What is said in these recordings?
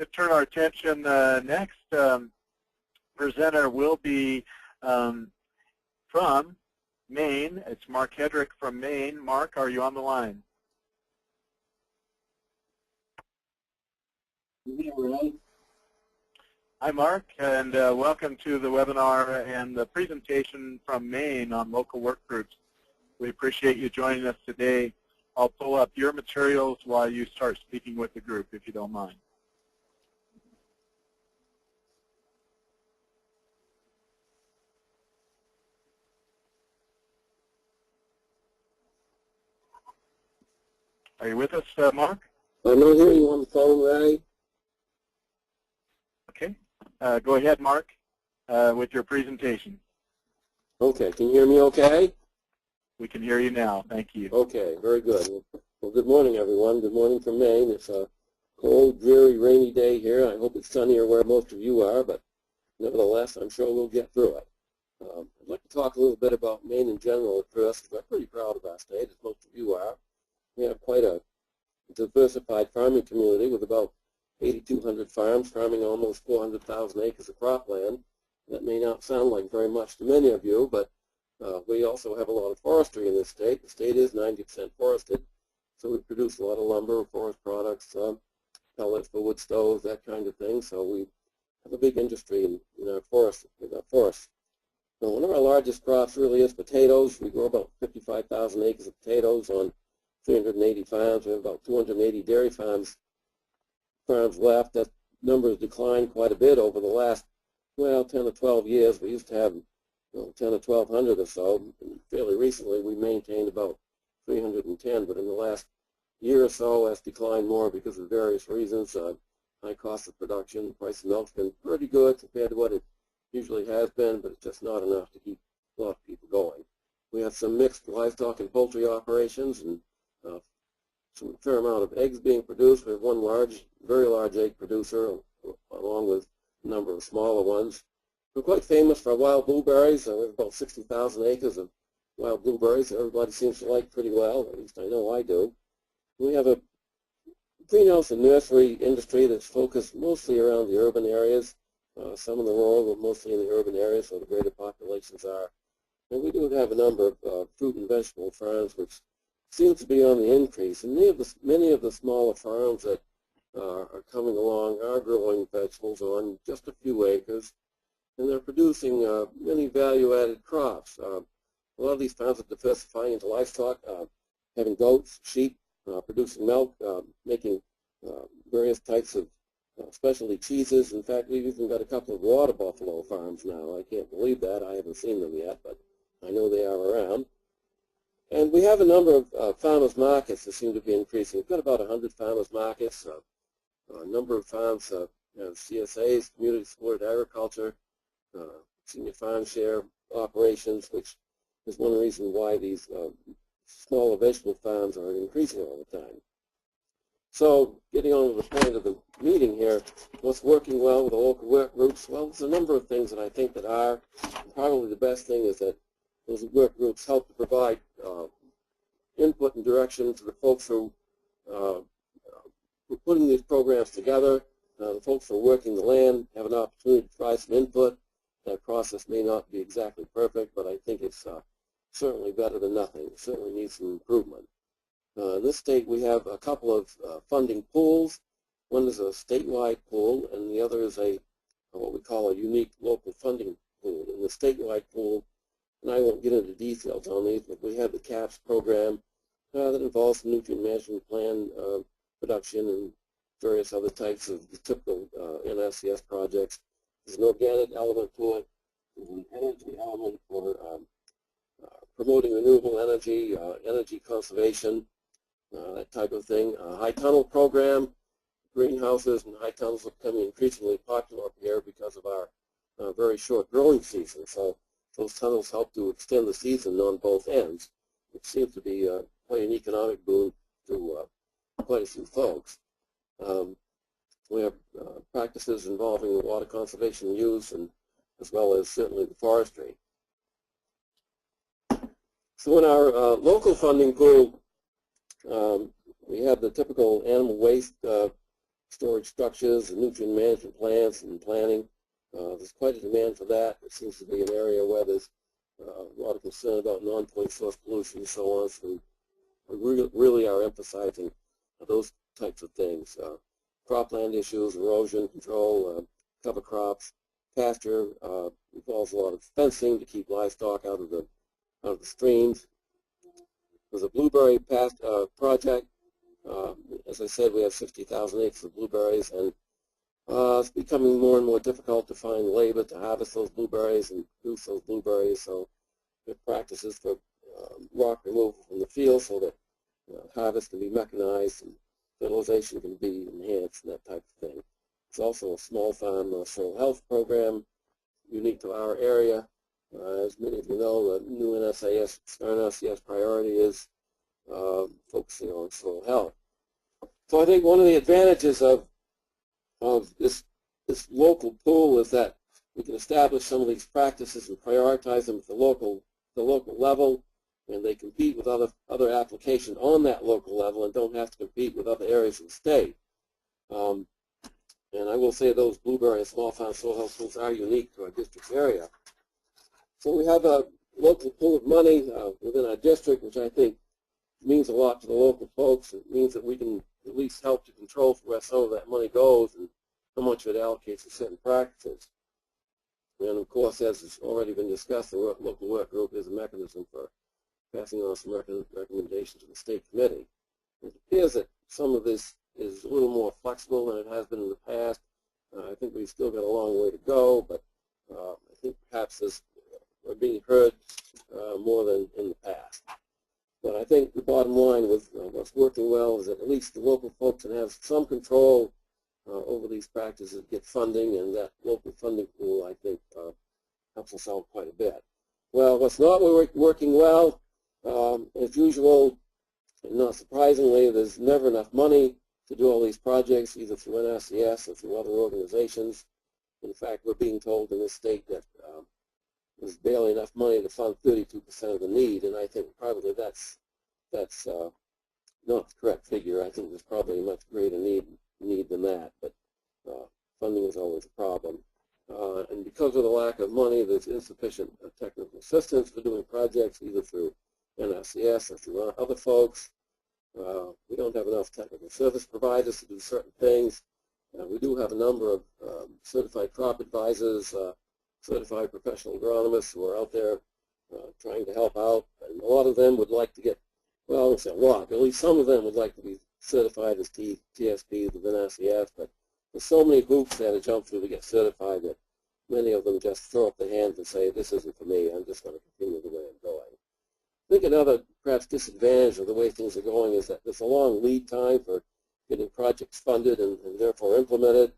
to turn our attention. Next presenter will be from Maine. It's Mark Hedrich from Maine. Mark, are you on the line? Hi, Mark, and welcome to the webinar and the presentation from Maine on local work groups. We appreciate you joining us today. I'll pull up your materials while you start speaking with the group, if you don't mind. Are you with us, Mark? I'm not hearing you on the phone, Ray. Okay. Go ahead, Mark, with your presentation. Okay. Can you hear me okay? We can hear you now. Thank you. Okay. Very good. Well, good morning, everyone. Good morning from Maine. It's a cold, dreary, rainy day here. I hope it's sunnier where most of you are, but nevertheless, I'm sure we'll get through it. I'd like to talk a little bit about Maine in general at first. We're pretty proud of our state, as most of you are. We have quite a diversified farming community with about 8,200 farms farming almost 400,000 acres of cropland. That may not sound like very much to many of you, but we also have a lot of forestry in this state. The state is 90% forested, so we produce a lot of lumber, forest products, pellets for wood stoves, that kind of thing. So we have a big industry in our forests. So one of our largest crops really is potatoes. We grow about 55,000 acres of potatoes on 380 farms. We have about 280 dairy farms left. That number has declined quite a bit over the last, well, 10 or 12 years. We used to have 10 or 1,200 or so. And fairly recently, we maintained about 310, but in the last year or so, that's declined more because of various reasons. High cost of production, price of milk's been pretty good compared to what it usually has been, but it's just not enough to keep a lot of people going. We have some mixed livestock and poultry operations, and some fair amount of eggs being produced. We have one very large egg producer, along with a number of smaller ones. We're quite famous for wild blueberries. We have about 60,000 acres of wild blueberries that everybody seems to like pretty well, at least I know I do. We have a greenhouse and nursery industry that's focused mostly around the urban areas, some in the rural, but mostly in the urban areas where the greater populations are. And we do have a number of fruit and vegetable farms which seems to be on the increase. And many of the smaller farms that are coming along are growing vegetables on just a few acres, and they're producing many value-added crops. A lot of these farms are diversifying into livestock, having goats, sheep, producing milk, making various types of specialty cheeses. In fact, we've even got a couple of water buffalo farms now. I can't believe that. I haven't seen them yet, but I know they are around. And we have a number of farmers markets that seem to be increasing. We've got about 100 farmers markets. A number of farms have CSAs, community supported agriculture, senior farm share operations, which is one reason why these smaller vegetable farms are increasing all the time. So getting on to the point of the meeting here, what's working well with the local work groups? Well, there's a number of things that I think that are. Probably the best thing is that those work groups help to provide input and direction to the folks who are putting these programs together. The folks who are working the land have an opportunity to provide some input. That process may not be exactly perfect, but I think it's certainly better than nothing. It certainly needs some improvement. In this state, we have a couple of funding pools. One is a statewide pool, and the other is what we call a unique local funding pool. In the statewide pool, and I won't get into details on these, but we have the CAPS program that involves the nutrient management plan production and various other types of the typical NSCS projects. There's an organic element to it. There's an energy element for promoting renewable energy, energy conservation, that type of thing. High tunnel program. Greenhouses and high tunnels are becoming increasingly popular up here because of our very short growing season. So those tunnels help to extend the season on both ends, which seems to be quite an economic boon to quite a few folks. We have practices involving water conservation use, and as well as certainly the forestry. So in our local funding pool, we have the typical animal waste storage structures and nutrient management plans and planning. There's quite a demand for that. It seems to be an area where there's a lot of concern about non-point source pollution and so on. So we really are emphasizing those types of things. Cropland issues, erosion control, cover crops, pasture involves a lot of fencing to keep livestock out of the streams. There's a blueberry project. As I said, we have 60,000 acres of blueberries, and it's becoming more and more difficult to find labor to harvest those blueberries and produce those blueberries. So good practices for rock removal from the field so that harvest can be mechanized and fertilization can be enhanced and that type of thing. It's also a small farm soil health program unique to our area. As many of you know, the new NASCA priority is focusing on soil health. So I think one of the advantages of this local pool is that we can establish some of these practices and prioritize them at the local level, and they compete with other applications on that local level and don't have to compete with other areas of the state. And I will say those blueberry and small farm soil health tools are unique to our district area. So we have a local pool of money within our district, which I think means a lot to the local folks. It means that we can at least help to control where some of that money goes and how much it allocates to certain practices. And of course, as has already been discussed, the local work group is a mechanism for passing on some recommendations to the state committee. It appears that some of this is a little more flexible than it has been in the past. I think we've still got a long way to go, but I think perhaps we're being heard more than in the past. But I think the bottom line with what's working well is that at least the local folks can have some control over these practices, get funding, and that local funding pool, I think, helps us out quite a bit. Well, what's not working well, as usual, and not surprisingly, there's never enough money to do all these projects, either through NRCS or through other organizations. In fact, we're being told in this state that there's barely enough money to fund 32% of the need, and I think probably that's not the correct figure. I think there's probably a much greater need than that, but funding is always a problem. And because of the lack of money, there's insufficient technical assistance for doing projects, either through NRCS or through other folks. We don't have enough technical service providers to do certain things. We do have a number of certified crop advisors, certified professional agronomists who are out there trying to help out, and a lot of them would like to get, well, I won't say a lot, but at least some of them would like to be certified as TSPs within NRCS, but there's so many hoops they had to jump through to get certified that many of them just throw up their hands and say, this isn't for me, I'm just going to continue the way I'm going. I think another perhaps disadvantage of the way things are going is that there's a long lead time for getting projects funded and therefore implemented.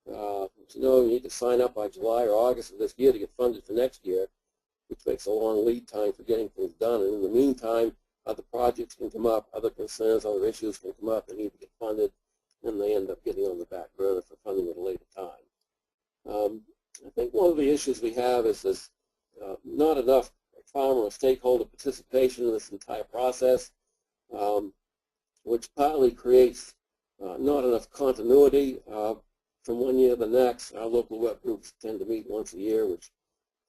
You know, you need to sign up by July or August of this year to get funded for next year, which makes a long lead time for getting things done. And in the meantime, other projects can come up, other concerns, other issues can come up and need to get funded, and they end up getting on the back burner for funding at a later time. I think one of the issues we have is this not enough farmer or stakeholder participation in this entire process, which partly creates not enough continuity from one year to the next. Our local work groups tend to meet once a year, which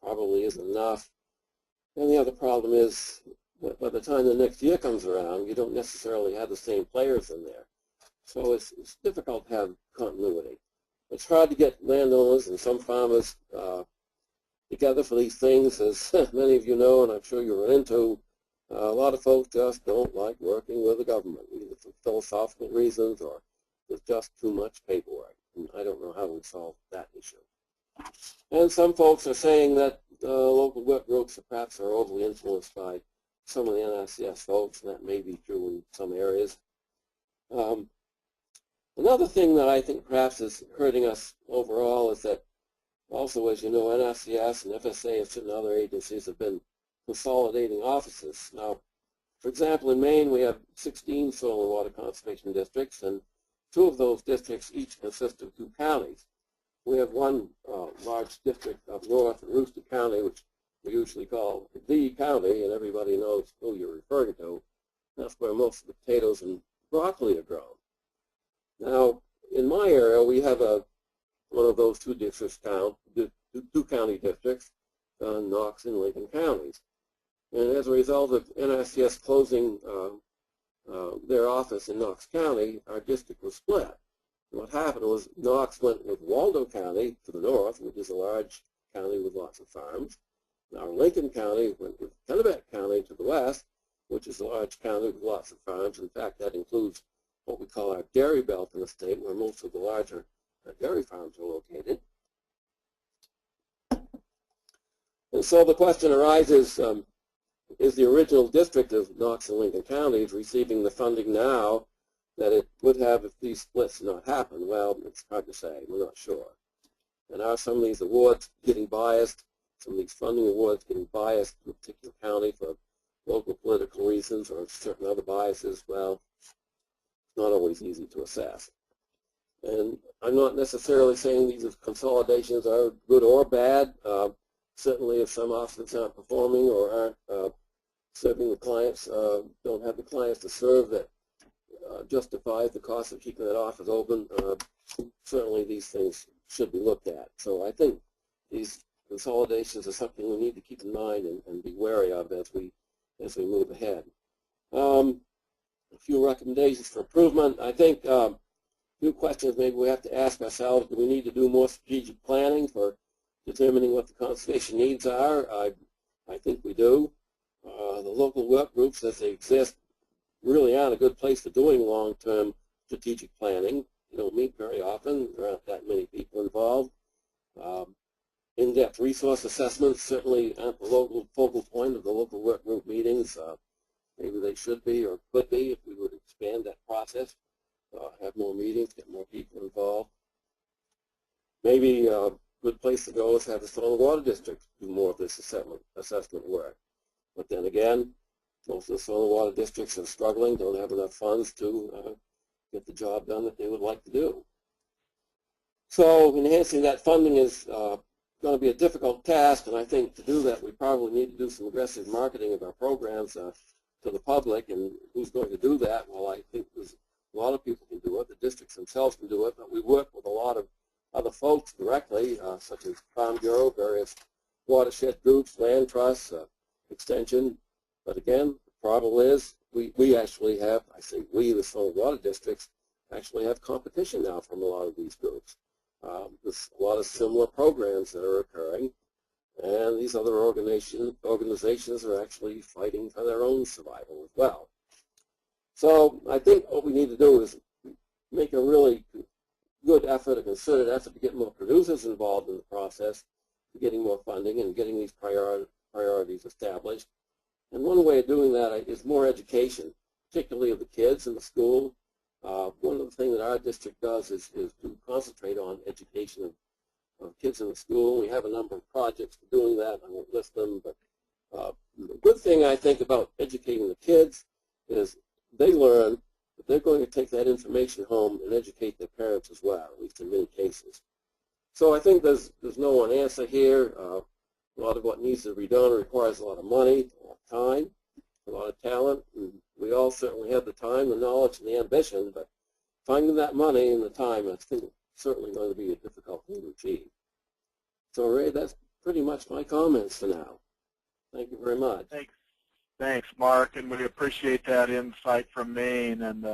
probably isn't enough. And the other problem is that by the time the next year comes around, you don't necessarily have the same players in there. So it's difficult to have continuity. It's hard to get landowners and some farmers together for these things, as many of you know, and I'm sure you run into. A lot of folks just don't like working with the government, either for philosophical reasons or there's just too much paperwork. And I don't know how we solve that issue. And some folks are saying that local work groups perhaps are overly influenced by some of the NRCS folks, and that may be true in some areas. Another thing that I think perhaps is hurting us overall is that also, as you know, NRCS and FSA and certain other agencies have been consolidating offices. Now, for example, in Maine, we have 16 soil and water conservation districts, and 2 of those districts each consist of 2 counties. We have one large district up north in Rooster County, which we usually call the county, and everybody knows who you're referring to. That's where most of the potatoes and broccoli are grown. Now, in my area, we have one of those two county districts, Knox and Lincoln counties. And as a result of NSCS closing their office in Knox County, our district was split. And what happened was Knox went with Waldo County to the north, which is a large county with lots of farms. Now Lincoln County went with Kennebec County to the west, which is a large county with lots of farms. In fact, that includes what we call our dairy belt in the state, where most of the larger dairy farms are located. And so the question arises, is the original district of Knox and Lincoln counties receiving the funding now that it would have if these splits not happened? Well, it's hard to say. We're not sure. And are some of these awards getting biased, some of these funding awards getting biased to a particular county for local political reasons or certain other biases? Well, it's not always easy to assess. And I'm not necessarily saying these consolidations are good or bad. Certainly if some offices aren't performing or aren't serving the clients, don't have the clients to serve that justifies the cost of keeping that office open, certainly these things should be looked at. So I think these consolidations are something we need to keep in mind and be wary of as we move ahead. A few recommendations for improvement. I think a few questions maybe we have to ask ourselves. Do we need to do more strategic planning for determining what the conservation needs are? I think we do. The local work groups as they exist really aren't a good place for doing long-term strategic planning. They don't meet very often. There aren't that many people involved. In-depth resource assessments certainly aren't the local focal point of the local work group meetings. Maybe they should be or could be if we would expand that process, have more meetings, get more people involved. Maybe a good place to go is have the soil and water districts do more of this assessment work. But then again, most of the soil and water districts are struggling, don't have enough funds to get the job done that they would like to do. So enhancing that funding is going to be a difficult task, and I think to do that we probably need to do some aggressive marketing of our programs to the public. And who's going to do that? Well, I think there's a lot of people can do it. The districts themselves can do it, but we work with a lot of other folks directly, such as Farm Bureau, various watershed groups, land trusts, extension. But again, the problem is we actually have, I say we, the soil and water districts, actually have competition now from a lot of these groups. There's a lot of similar programs that are occurring, and these other organizations are actually fighting for their own survival as well. So I think what we need to do is make a really good effort, a concerted effort to get more producers involved in the process, getting more funding and getting these priorities established. And one way of doing that is more education, particularly of the kids in the school. One of the things that our district does is to concentrate on education of kids in the school. We have a number of projects for doing that. I won't list them, but the good thing I think about educating the kids is they learn that they're going to take that information home and educate their parents as well, at least in many cases. So I think there's no one answer here. A lot of what needs to be done requires a lot of money, a lot of time, a lot of talent. And we all certainly have the time, the knowledge, and the ambition, but finding that money and the time, I think, is certainly going to be a difficult thing to achieve. So, Ray, that's pretty much my comments for now. Thank you very much. Thanks, Mark, and we appreciate that insight from Maine. And